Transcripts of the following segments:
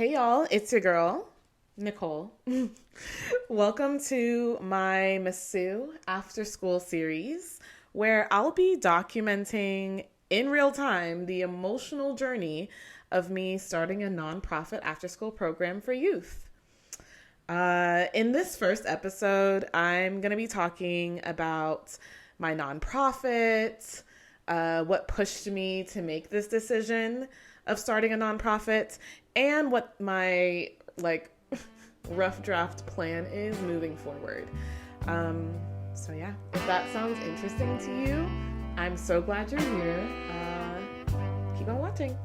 Hey y'all, it's your girl, Nicole. Welcome to my Masou after school series where I'll be documenting in real time the emotional journey of me starting a nonprofit after school program for youth. In this first episode, I'm going to be talking about my nonprofit, what pushed me to make this decision of starting a nonprofit, and what my rough draft plan is moving forward. So if that sounds interesting to you, I'm so glad you're here. Keep on watching.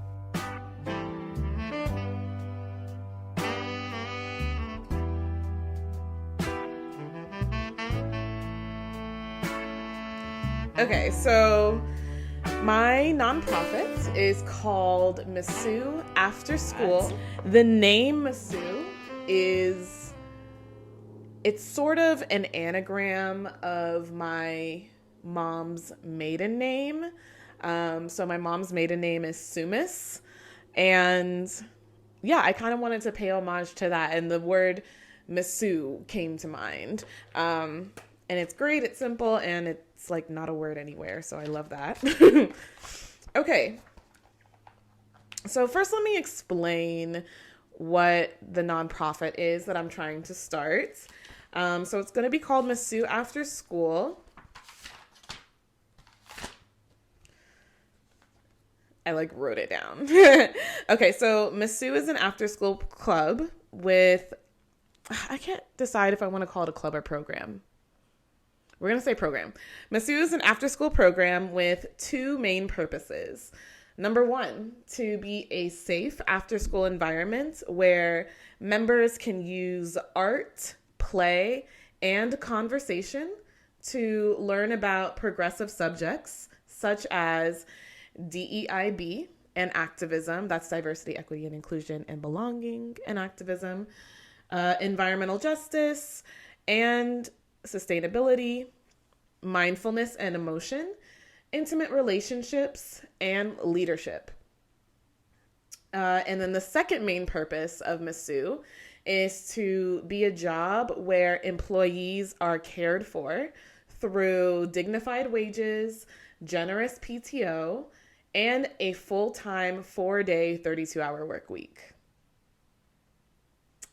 Okay, so my nonprofit is called Masou After School. The name Masou it's sort of an anagram of my mom's maiden name. So my mom's maiden name is Sumis. And yeah, I kind of wanted to pay homage to that. And the word Masou came to mind. And it's great, it's simple, and it's like not a word anywhere. So I love that. Okay. So first let me explain what the nonprofit is that I'm trying to start. So it's going to be called Masou After School. I wrote it down. Okay, so Masou is an after school club with, I can't decide if I want to call it a club or program. We're going to say program. Masou is an after school program with two main purposes. Number one, to be a safe after school environment where members can use art, play, and conversation to learn about progressive subjects such as DEIB and activism, that's diversity, equity, and inclusion, and belonging and activism, environmental justice, and sustainability, mindfulness and emotion, intimate relationships, and leadership. And then the second main purpose of Masou is to be a job where employees are cared for through dignified wages, generous PTO, and a full-time 4-day, 32-hour work week.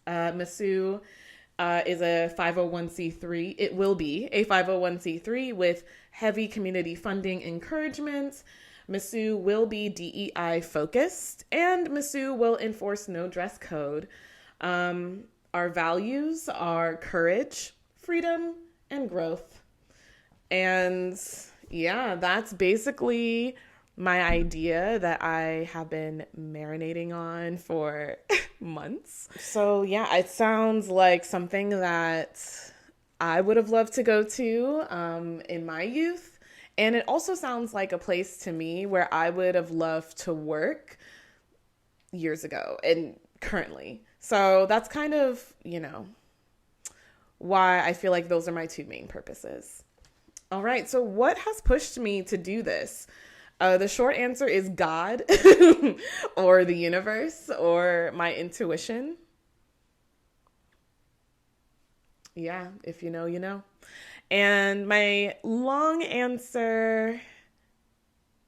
Masou is a 501c3. It will be a 501c3 with heavy community funding encouragement. Masou will be DEI focused, and Masou will enforce no dress code. Our values are courage, freedom, and growth. And yeah, that's basically my idea that I have been marinating on for months. So yeah, it sounds like something that I would have loved to go to in my youth. And it also sounds like a place to me where I would have loved to work years ago and currently. So that's kind of, why I feel like those are my two main purposes. All right, so what has pushed me to do this? The short answer is God or the universe or my intuition. Yeah, if you know, you know. And my long answer,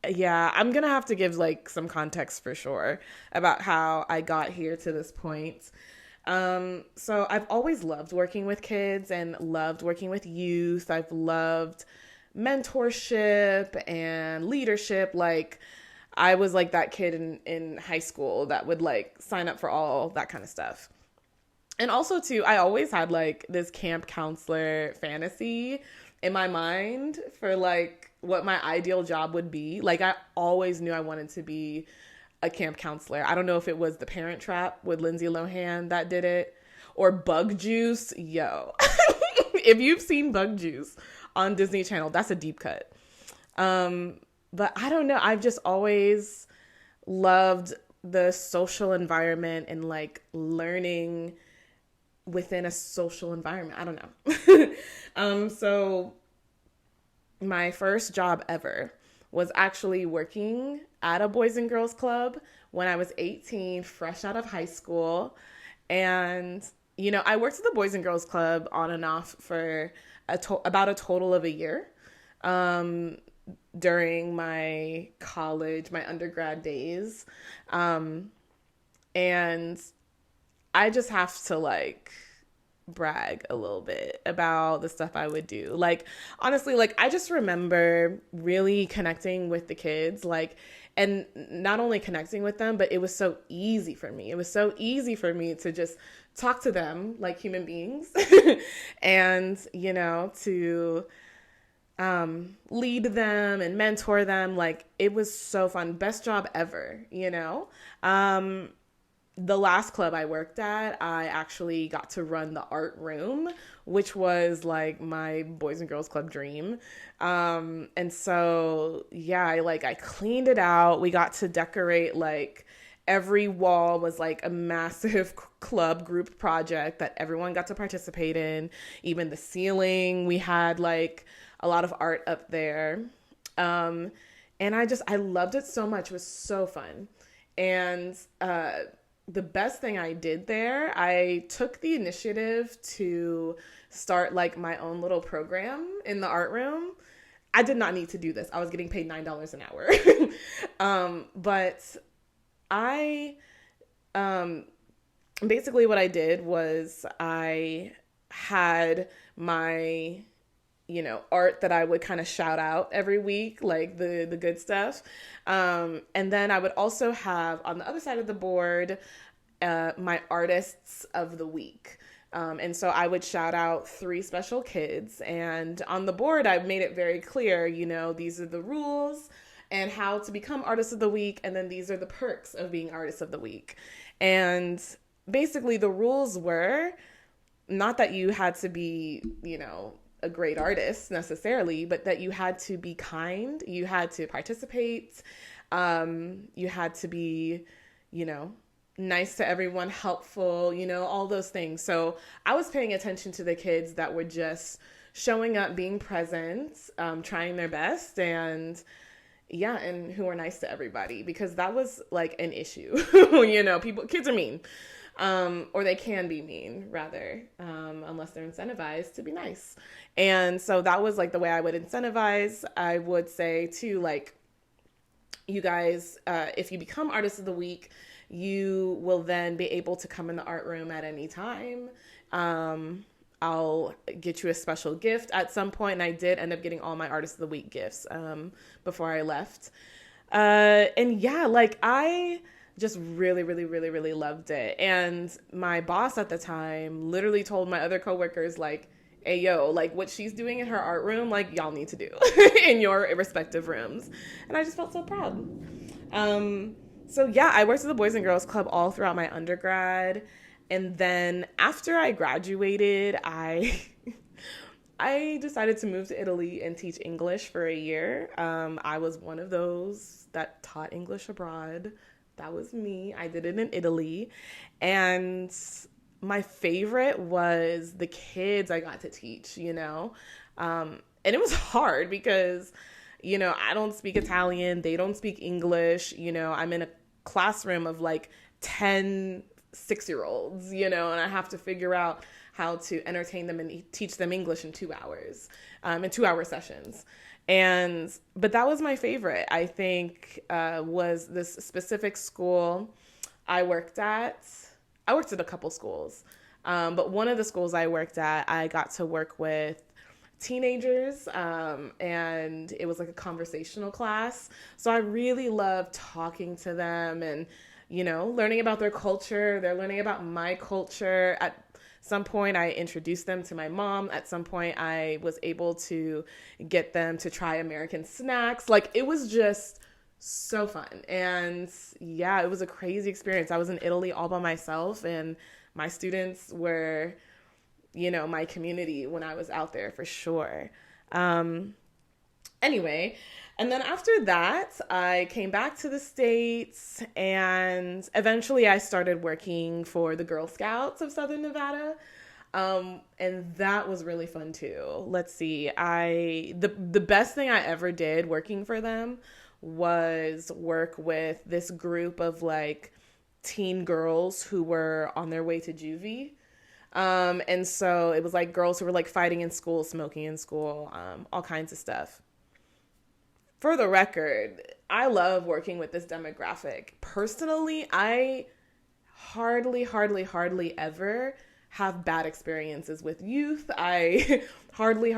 yeah, I'm going to have to give some context for sure about how I got here to this point. So I've always loved working with kids and loved working with youth. I've loved mentorship and leadership. I was that kid in high school that would sign up for all that kind of stuff. And also too, I always had this camp counselor fantasy in my mind for what my ideal job would be. I always knew I wanted to be a camp counselor. I don't know if it was The Parent Trap with Lindsay Lohan that did it or Bug Juice. Yo, if you've seen Bug Juice on Disney Channel, that's a deep cut. But I don't know. I've just always loved the social environment and learning within a social environment. I don't know. So my first job ever was actually working at a Boys and Girls Club when I was 18, fresh out of high school. And, you know, I worked at the Boys and Girls Club on and off for about a total of a year um, during my college, my undergrad days. And I just have to like brag a little bit about the stuff I would do. Like, honestly, like I just remember really connecting with the kids, like, and not only connecting with them, but it was so easy for me. It was so easy for me to just talk to them like human beings and, you know, to lead them and mentor them. Like, it was so fun. Best job ever, you know? The last club I worked at, I actually got to run the art room, which was like my Boys and Girls Club dream. And so, yeah, I cleaned it out. We got to decorate, like every wall was like a massive club group project that everyone got to participate in. Even the ceiling, we had like a lot of art up there. And I loved it so much. It was so fun. And, the best thing I did there, I took the initiative to start like my own little program in the art room. I did not need to do this. I was getting paid $9 an hour. But I, basically what I did was I had my, you know, art that I would kind of shout out every week, like the good stuff. And then I would also have on the other side of the board, my artists of the week. And so I would shout out 3 special kids, and on the board, I made it very clear, you know, these are the rules and how to become artist of the week. And then these are the perks of being artist of the week. And basically the rules were not that you had to be, you know, a great artist necessarily, but that you had to be kind, you had to participate, you had to be, you know, nice to everyone, helpful, you know, all those things. So I was paying attention to the kids that were just showing up, being present, trying their best, and yeah, and who are nice to everybody, because that was like an issue. You know, kids are mean. Or they can be mean, rather, unless they're incentivized to be nice. And so that was like the way I would incentivize. I would say too, like, you guys, if you become artist of the week, you will then be able to come in the art room at any time. I'll get you a special gift at some point. And I did end up getting all my artist of the week gifts, before I left. And yeah, like I just really, really, really, really loved it. And my boss at the time literally told my other coworkers, like, hey, yo, like what she's doing in her art room, like y'all need to do in your respective rooms. And I just felt so proud. So yeah, I worked at the Boys and Girls Club all throughout my undergrad. And then after I graduated, I decided to move to Italy and teach English for a year. I was one of those that taught English abroad. That was me. I did it in Italy. And my favorite was the kids I got to teach, you know? And it was hard because, you know, I don't speak Italian. They don't speak English. You know, I'm in a classroom of like 10 6-year-olds, you know, and I have to figure out how to entertain them and teach them English in 2 hours, in 2-hour sessions. But that was my favorite, I think, was this specific school I worked at. I worked at a couple schools, but one of the schools I worked at, I got to work with teenagers, and it was like a conversational class. So I really loved talking to them and, you know, learning about their culture. They're learning about my culture. At some point, I introduced them to my mom. At some point, I was able to get them to try American snacks. Like, it was just so fun. And yeah, it was a crazy experience. I was in Italy all by myself, and my students were, you know, my community when I was out there for sure. Anyway, and then after that, I came back to the States, and eventually I started working for the Girl Scouts of Southern Nevada. And that was really fun too. Let's see. The best thing I ever did working for them was work with this group of like teen girls who were on their way to juvie. And so it was like girls who were like fighting in school, smoking in school, all kinds of stuff. For the record, I love working with this demographic. Personally, I hardly ever have bad experiences with youth. I hardly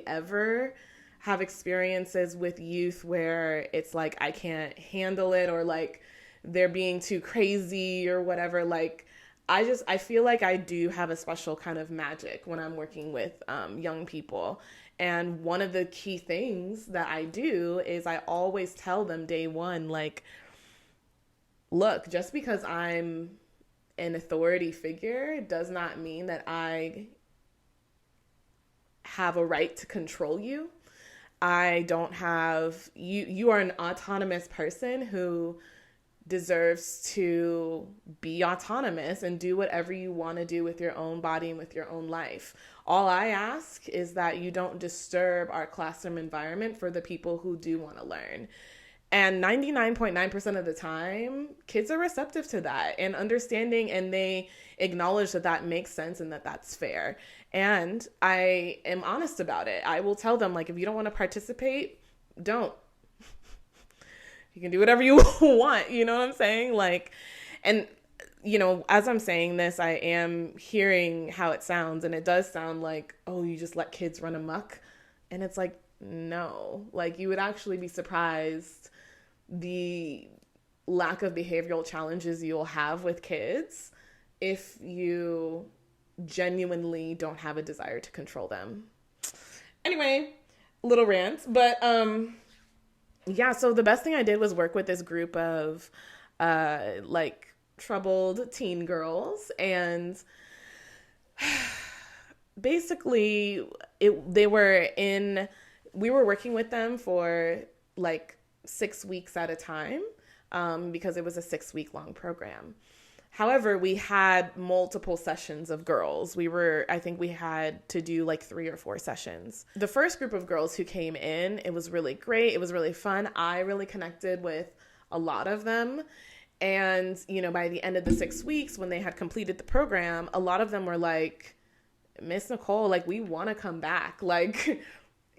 ever have experiences with youth where it's like I can't handle it or like they're being too crazy or whatever. Like I feel like I do have a special kind of magic when I'm working with young people. And one of the key things that I do is I always tell them day one, like, look, just because I'm an authority figure does not mean that I have a right to control you. I don't have, you are an autonomous person who deserves to be autonomous and do whatever you want to do with your own body and with your own life. All I ask is that you don't disturb our classroom environment for the people who do want to learn. And 99.9% of the time, kids are receptive to that and understanding, and they acknowledge that that makes sense and that that's fair. And I am honest about it. I will tell them, like, if you don't want to participate, don't. You can do whatever you want. You know what I'm saying? Like, and, you know, as I'm saying this, I am hearing how it sounds. And it does sound like, oh, you just let kids run amok. And it's like, no. Like, you would actually be surprised the lack of behavioral challenges you'll have with kids if you genuinely don't have a desire to control them. Anyway, little rant, but yeah, so the best thing I did was work with this group of like troubled teen girls, and basically we were working with them for like 6 weeks at a time, because it was a 6-week long program. However, we had multiple sessions of girls. I think we had to do like 3 or 4 sessions. The first group of girls who came in, it was really great. It was really fun. I really connected with a lot of them. And, you know, by the end of the 6 weeks, when they had completed the program, a lot of them were like, Miss Nicole, like, we want to come back. Like,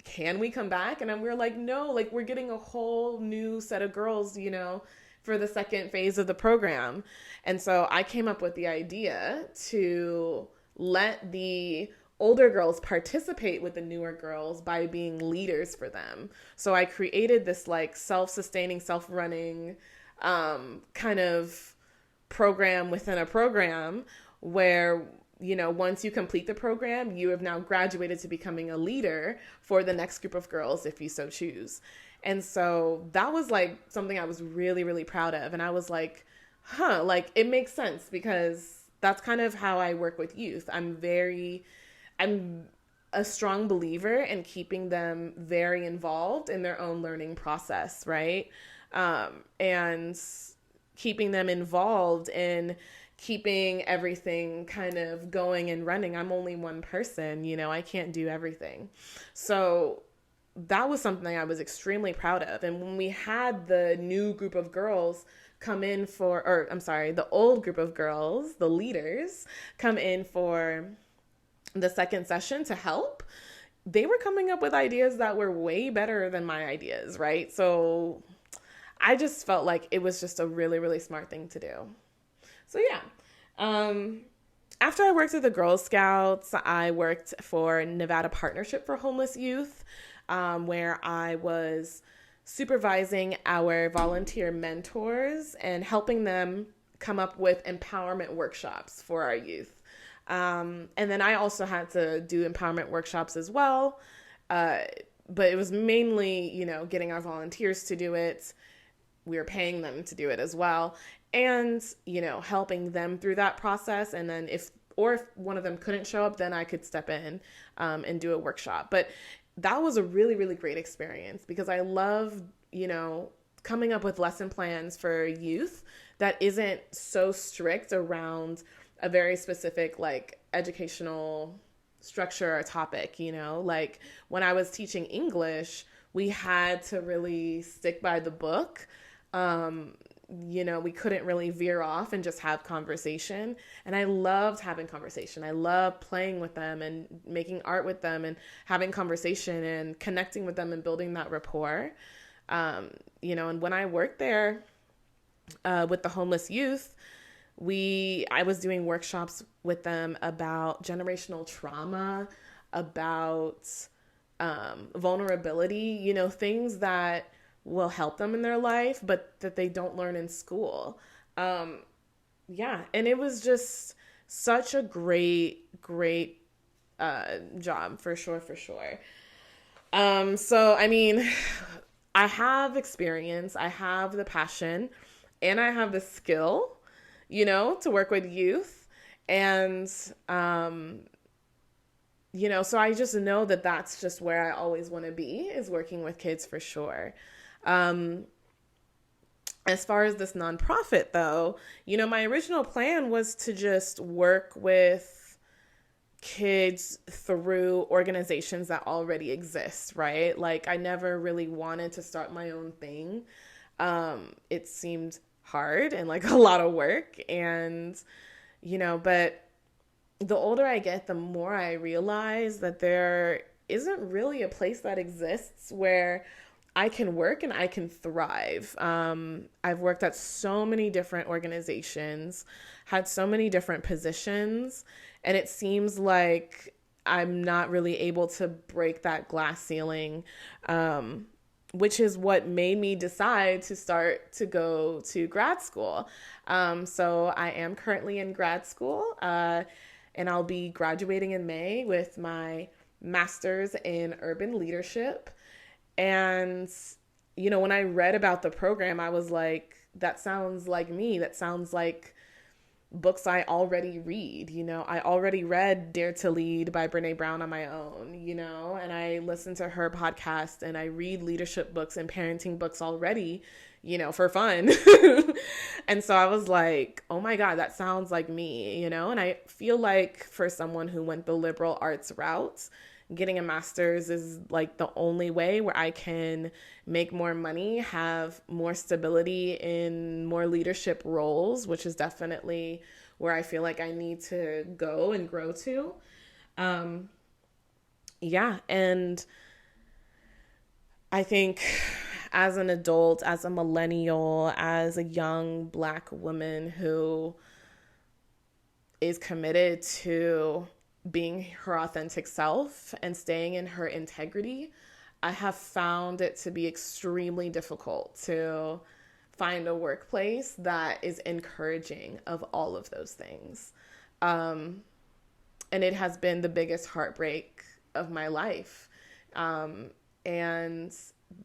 can we come back? And we were like, no, like, we're getting a whole new set of girls, you know, for the second phase of the program. And so I came up with the idea to let the older girls participate with the newer girls by being leaders for them. So I created this like self-sustaining, self-running kind of program within a program where, you know, once you complete the program, you have now graduated to becoming a leader for the next group of girls if you so choose. And so that was like something I was really, really proud of. And I was like, like it makes sense because that's kind of how I work with youth. I'm a strong believer in keeping them very involved in their own learning process, right? And keeping them involved in keeping everything kind of going and running. I'm only one person, you know, I can't do everything. So that was something I was extremely proud of. And when we had the new group of girls come in the old group of girls, the leaders, come in for the second session to help, they were coming up with ideas that were way better than my ideas, right? So I just felt like it was just a really, really smart thing to do. So yeah, after I worked at the Girl Scouts, I worked for Nevada Partnership for Homeless Youth, where I was supervising our volunteer mentors and helping them come up with empowerment workshops for our youth. And then I also had to do empowerment workshops as well. But it was mainly, you know, getting our volunteers to do it. We were paying them to do it as well. And, you know, helping them through that process. And then if one of them couldn't show up, then I could step in and do a workshop. But that was a really, really great experience because I love, you know, coming up with lesson plans for youth that isn't so strict around a very specific, like, educational structure or topic, you know? Like, when I was teaching English, we had to really stick by the book. We couldn't really veer off and just have conversation. And I loved having conversation. I loved playing with them and making art with them and having conversation and connecting with them and building that rapport. And when I worked there with the homeless youth, I was doing workshops with them about generational trauma, about vulnerability, things that will help them in their life, but that they don't learn in school. And it was just such a great job, for sure. So, I mean, I have experience, I have the passion, and I have the skill, to work with youth. And, so I just know that that's just where I always want to be, is working with kids, for sure. As far as this nonprofit, though, my original plan was to just work with kids through organizations that already exist, right? Like, I never really wanted to start my own thing. It seemed hard and like a lot of work. And, but the older I get, the more I realize that there isn't really a place that exists where I can work and I can thrive. I've worked at so many different organizations, had so many different positions, and it seems like I'm not really able to break that glass ceiling, which is what made me decide to start to go to grad school. So I am currently in grad school, and I'll be graduating in May with my master's in urban leadership. And, when I read about the program, I was like, that sounds like me. That sounds like books I already read. I already read Dare to Lead by Brene Brown on my own, and I listen to her podcast and I read leadership books and parenting books already, for fun. And so I was like, oh my God, that sounds like me, and I feel like for someone who went the liberal arts route, getting a master's is like the only way where I can make more money, have more stability in more leadership roles, which is definitely where I feel like I need to go and grow to. And I think as an adult, as a millennial, as a young Black woman who is committed to being her authentic self and staying in her integrity, I have found it to be extremely difficult to find a workplace that is encouraging of all of those things. And it has been the biggest heartbreak of my life, and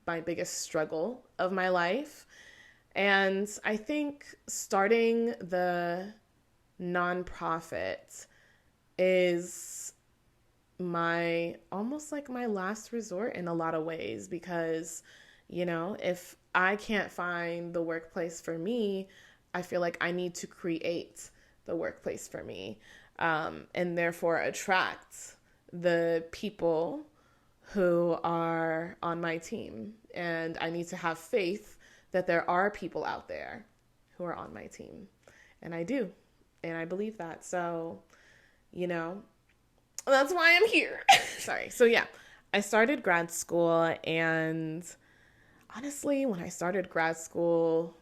my biggest struggle of my life. And I think starting the nonprofit is almost like my last resort in a lot of ways, because, if I can't find the workplace for me, I feel like I need to create the workplace for me, and therefore attract the people who are on my team. And I need to have faith that there are people out there who are on my team. And I do. And I believe that. So, that's why I'm here. Sorry. So I started grad school, and honestly, when I started grad school,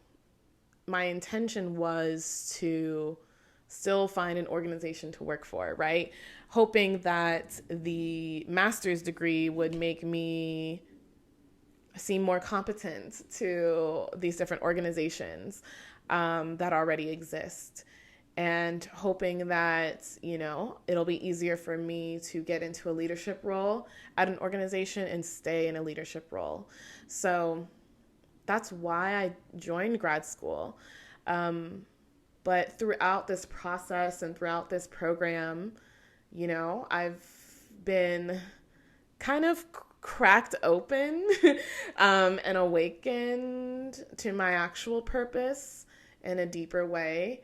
my intention was to still find an organization to work for, right? Hoping that the master's degree would make me seem more competent to these different organizations that already exist. And hoping that, it'll be easier for me to get into a leadership role at an organization and stay in a leadership role. So that's why I joined grad school. But throughout this process and throughout this program, I've been kind of cracked open and awakened to my actual purpose in a deeper way.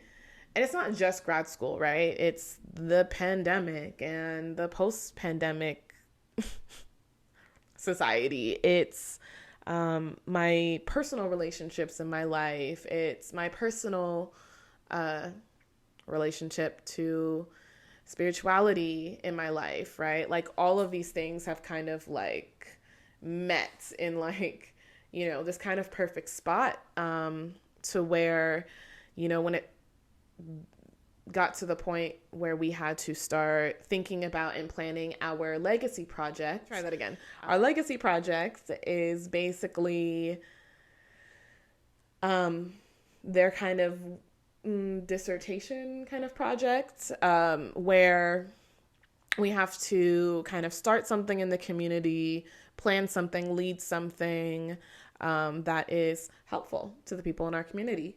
And it's not just grad school, right? It's the pandemic and the post-pandemic society. It's my personal relationships in my life. It's my personal relationship to spirituality in my life, right? Like all of these things have kind of like met in like, this kind of perfect spot to where, when it got to the point where we had to start thinking about and planning our legacy project. Try that again. Our legacy project is basically their kind of dissertation kind of project where we have to kind of start something in the community, plan something, lead something that is helpful to the people in our community.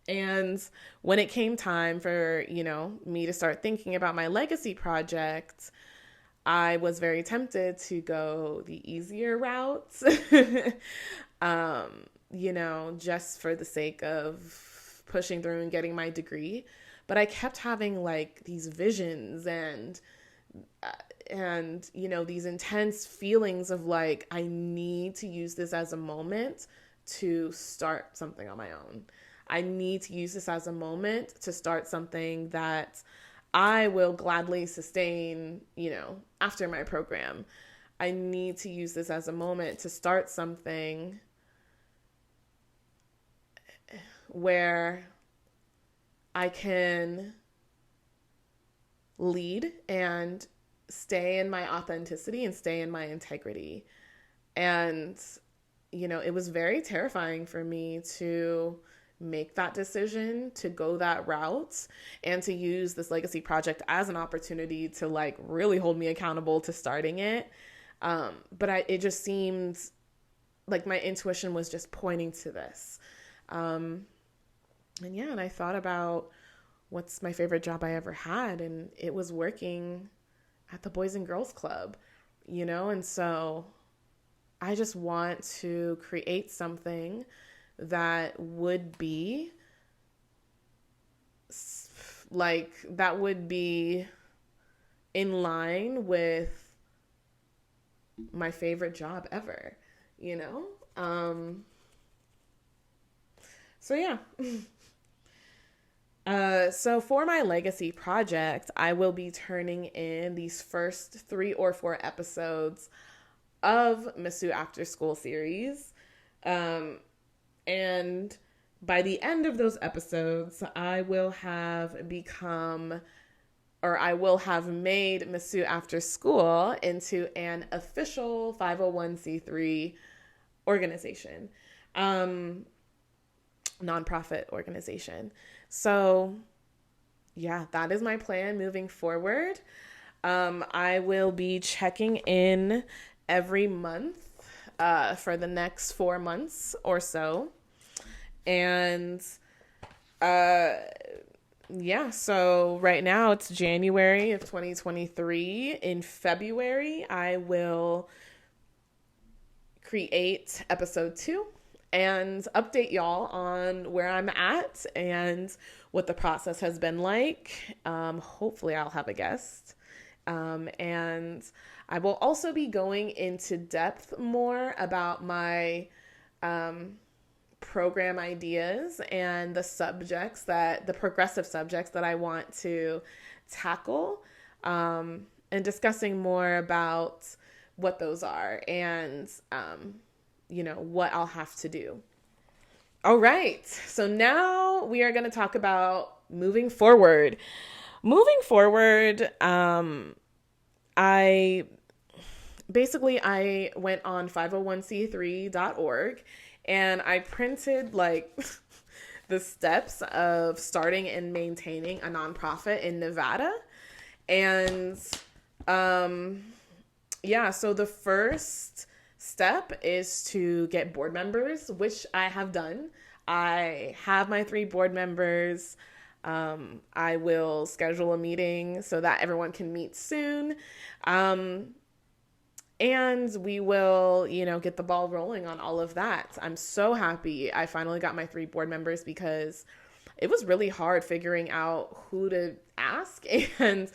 And when it came time for, me to start thinking about my legacy project, I was very tempted to go the easier route, just for the sake of pushing through and getting my degree. But I kept having like these visions and these intense feelings of like, I need to use this as a moment to start something on my own. I need to use this as a moment to start something that I will gladly sustain, after my program. I need to use this as a moment to start something where I can lead and stay in my authenticity and stay in my integrity. And, it was very terrifying for me to make that decision, to go that route, and to use this legacy project as an opportunity to like really hold me accountable to starting it. But it just seemed like my intuition was just pointing to this. And I thought about what's my favorite job I ever had, and it was working at the Boys and Girls Club, and so I just want to create something that would be in line with my favorite job ever, So yeah. So for my legacy project, I will be turning in these first 3 or 4 episodes of Masou After School series. And by the end of those episodes, I will have made Masou After School into an official 501c3 organization, nonprofit organization. So yeah, that is my plan moving forward. I will be checking in every month for the next 4 months or so. And so right now it's January of 2023. In February, I will create episode 2 and update y'all on where I'm at and what the process has been like. Hopefully I'll have a guest. And I will also be going into depth more about my program ideas and the progressive subjects that I want to tackle, and discussing more about what those are and, what I'll have to do. All right. So now we are going to talk about moving forward. I went on 501c3.org and I printed like the steps of starting and maintaining a nonprofit in Nevada. And so the first step is to get board members, which I have done. I have my 3 board members. I will schedule a meeting so that everyone can meet soon. And we will, get the ball rolling on all of that. I'm so happy I finally got my 3 board members because it was really hard figuring out who to ask. And,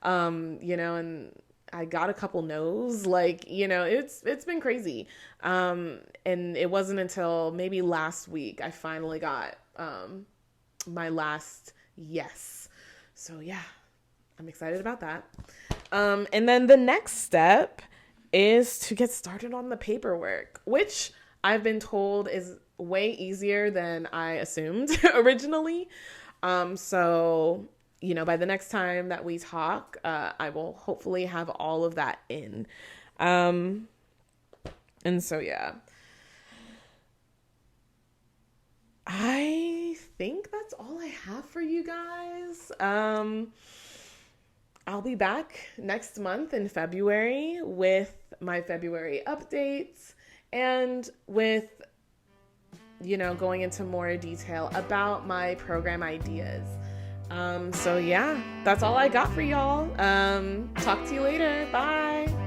and I got a couple no's. Like, it's been crazy. And it wasn't until maybe last week I finally got my last yes. So yeah, I'm excited about that. And then the next step is to get started on the paperwork, which I've been told is way easier than I assumed originally. So, by the next time that we talk, I will hopefully have all of that in. And so, yeah. I think that's all I have for you guys. I'll be back next month in February with my February updates and with, going into more detail about my program ideas. So yeah, that's all I got for y'all. Talk to you later. Bye.